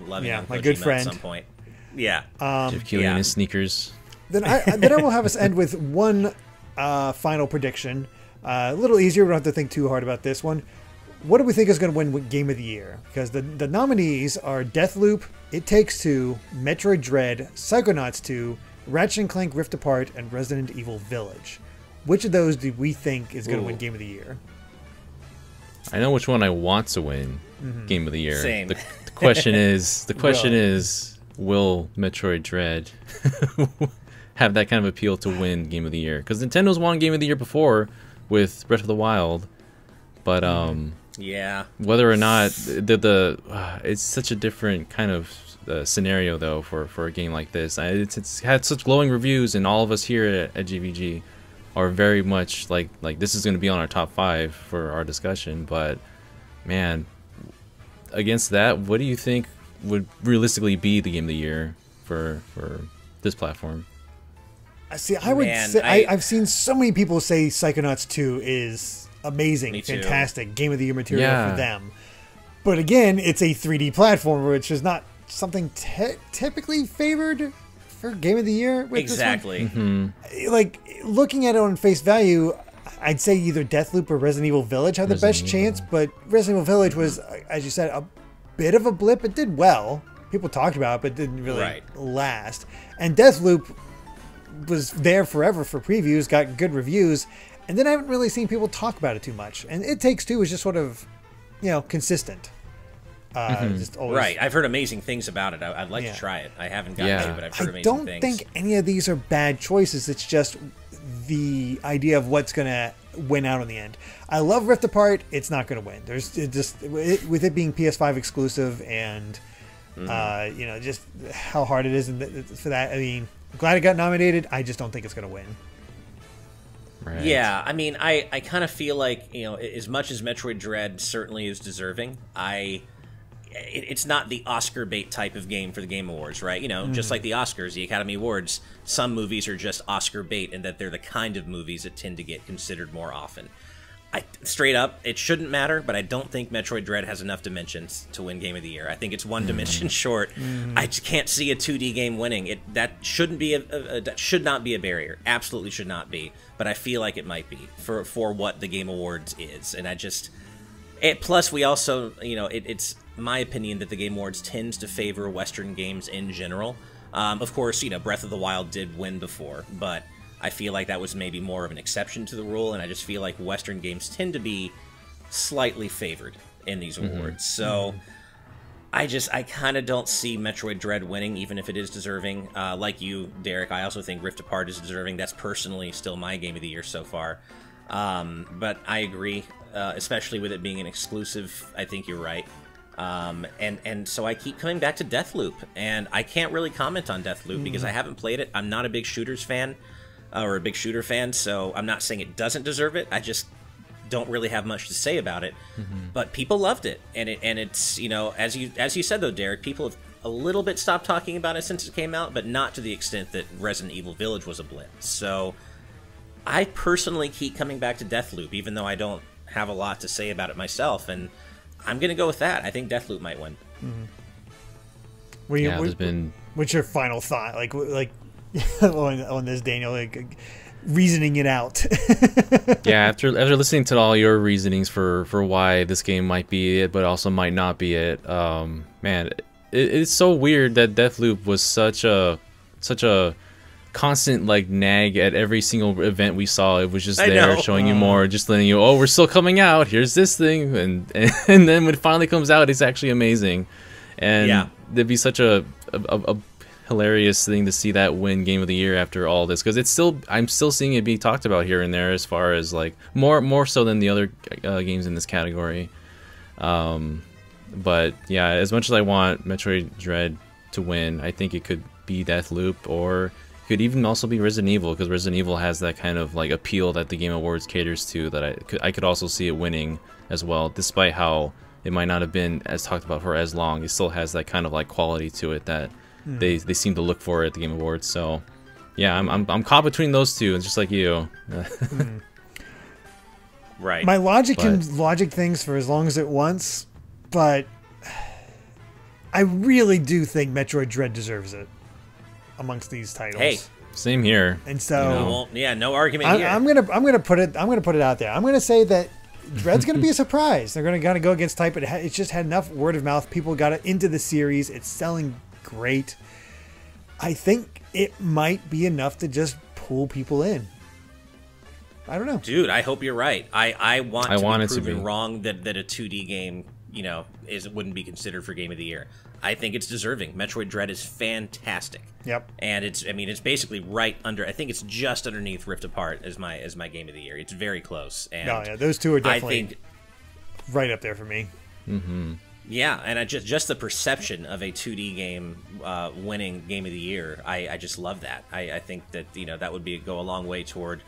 B: loving on
A: my
B: Kojima
A: good friend.
B: at some point. Yeah.
C: Jeff Keighley and his sneakers.
A: Then I will have us end with one final prediction. A little easier. We don't have to think too hard about this one. What do we think is going to win Game of the Year? Because the nominees are Deathloop, It Takes Two, Metroid Dread, Psychonauts 2, Ratchet & Clank Rift Apart, and Resident Evil Village. Which of those do we think is going to win Game of the Year?
C: I know which one I want to win Game of the Year.
B: Same.
C: The question is, will Metroid Dread have that kind of appeal to win Game of the Year? Because Nintendo's won Game of the Year before with Breath of the Wild, but whether or not it's such a different kind of scenario though for a game like this. It's had such glowing reviews, and all of us here at GVG are very much like this is going to be on our top 5 for our discussion. But man, against that, what do you think would realistically be the game of the year for this platform?
A: See, I would say I've seen so many people say Psychonauts 2 is amazing, fantastic, game of the year material for them. But again, it's a 3D platformer, which is not something typically favored for game of the year. With
B: exactly.
A: This one. Like, looking at it on face value, I'd say either Deathloop or Resident Evil Village had the best chance, but Resident Evil Village was, as you said, a bit of a blip. It did well. People talked about it, but didn't really last. And Deathloop was there forever for previews, got good reviews, and then I haven't really seen people talk about it too much. And It Takes Two is just sort of, consistent. Just always...
B: Right. I've heard amazing things about it. I'd like to try it. I haven't gotten to it, but I've heard amazing things.
A: I don't think any of these are bad choices. It's just the idea of what's going to win out in the end. I love Rift Apart. It's not going to win. With it being PS5 exclusive and just how hard it is for that. I mean, glad it got nominated. I just don't think it's going to win.
C: Right.
B: Yeah, I mean, I kind of feel like, as much as Metroid Dread certainly is deserving, it's not the Oscar bait type of game for the Game Awards, right? Just like the Oscars, the Academy Awards, some movies are just Oscar bait, and that they're the kind of movies that tend to get considered more often. Straight up, it shouldn't matter, but I don't think Metroid Dread has enough dimensions to win Game of the Year. I think it's one dimension short. I just can't see a 2D game winning. That shouldn't be that should not be a barrier. Absolutely should not be. But I feel like it might be for what the Game Awards is, and plus we also, it's my opinion that the Game Awards tends to favor Western games in general. Of course, Breath of the Wild did win before, but I feel like that was maybe more of an exception to the rule, and I just feel like Western games tend to be slightly favored in these awards. So I kind of don't see Metroid Dread winning, even if it is deserving. Like you, Derek, I also think Rift Apart is deserving. That's personally still my game of the year so far. But I agree, especially with it being an exclusive. I think you're right. And so I keep coming back to Deathloop, and I can't really comment on Deathloop because I haven't played it. I'm not a big shooters fan. Or a big shooter fan, so I'm not saying it doesn't deserve it. I just don't really have much to say about it. But people loved it, and it's as you said though, Derek, people have a little bit stopped talking about it since it came out, but not to the extent that Resident Evil Village was a blip. So I personally keep coming back to Deathloop, even though I don't have a lot to say about it myself, and I'm gonna go with that. I think Deathloop might win.
A: What's your final thought? Like on this, Daniel, reasoning it out.
C: Yeah, after listening to all your reasonings for why this game might be it, but also might not be it, man, it's so weird that Deathloop was such a constant nag at every single event we saw. It was just there showing you more, just letting you, we're still coming out. Here's this thing, and then when it finally comes out, it's actually amazing. And there'd be such a hilarious thing to see that win Game of the Year after all this, because I'm still seeing it be talked about here and there, as far as more so than the other games in this category. But yeah, as much as I want Metroid Dread to win, I think it could be Deathloop, or it could even also be Resident Evil, because Resident Evil has that kind of appeal that the Game Awards caters to, that I could also see it winning as well, despite how it might not have been as talked about for as long. It still has that kind of quality to it that they seem to look for at the Game Awards. So yeah, I'm caught between those two, and just like you.
B: Right.
A: My logic can logic things for as long as it wants, but I really do think Metroid Dread deserves it amongst these titles.
B: Hey,
C: same here.
A: And so
B: no argument here.
A: I'm gonna put it out there. I'm gonna say that Dread's gonna be a surprise. They're gonna go against type, but it's just had enough word of mouth. People got it into the series. It's selling great. I think it might be enough to just pull people in. I don't know,
B: dude. I hope you're right. I want to be proven wrong that a 2D game, wouldn't be considered for Game of the Year. I think it's deserving. Metroid Dread is fantastic.
A: Yep.
B: And it's basically right under. I think it's just underneath Rift Apart as my Game of the Year. It's very close. And
A: those two are definitely right up there for me.
B: Yeah, and just the perception of a 2D game winning Game of the Year, I just love that. I think that that would go a long way toward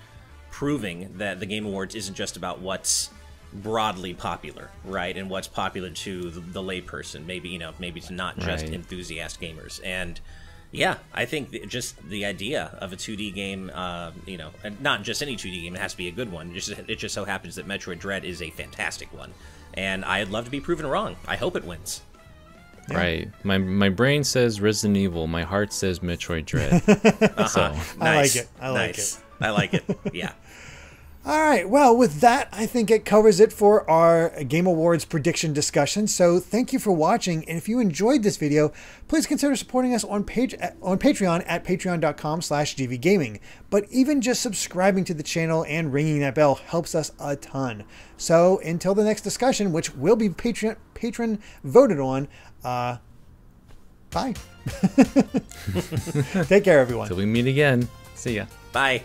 B: proving that the Game Awards isn't just about what's broadly popular, right, and what's popular to the layperson. Maybe maybe it's not just enthusiast gamers. And yeah, I think just the idea of a 2D game, and not just any 2D game, it has to be a good one. It just so happens that Metroid Dread is a fantastic one. And I'd love to be proven wrong. I hope it wins.
C: Yeah. Right. My brain says Resident Evil. My heart says Metroid Dread. So
A: I like it. I like it.
B: I like it. Yeah.
A: All right. Well, with that, I think it covers it for our Game Awards prediction discussion. So thank you for watching. And if you enjoyed this video, please consider supporting us on Patreon at patreon.com/gvgaming. But even just subscribing to the channel and ringing that bell helps us a ton. So until the next discussion, which will be patron voted on, bye. Take care, everyone.
C: Till we meet again. See ya.
B: Bye.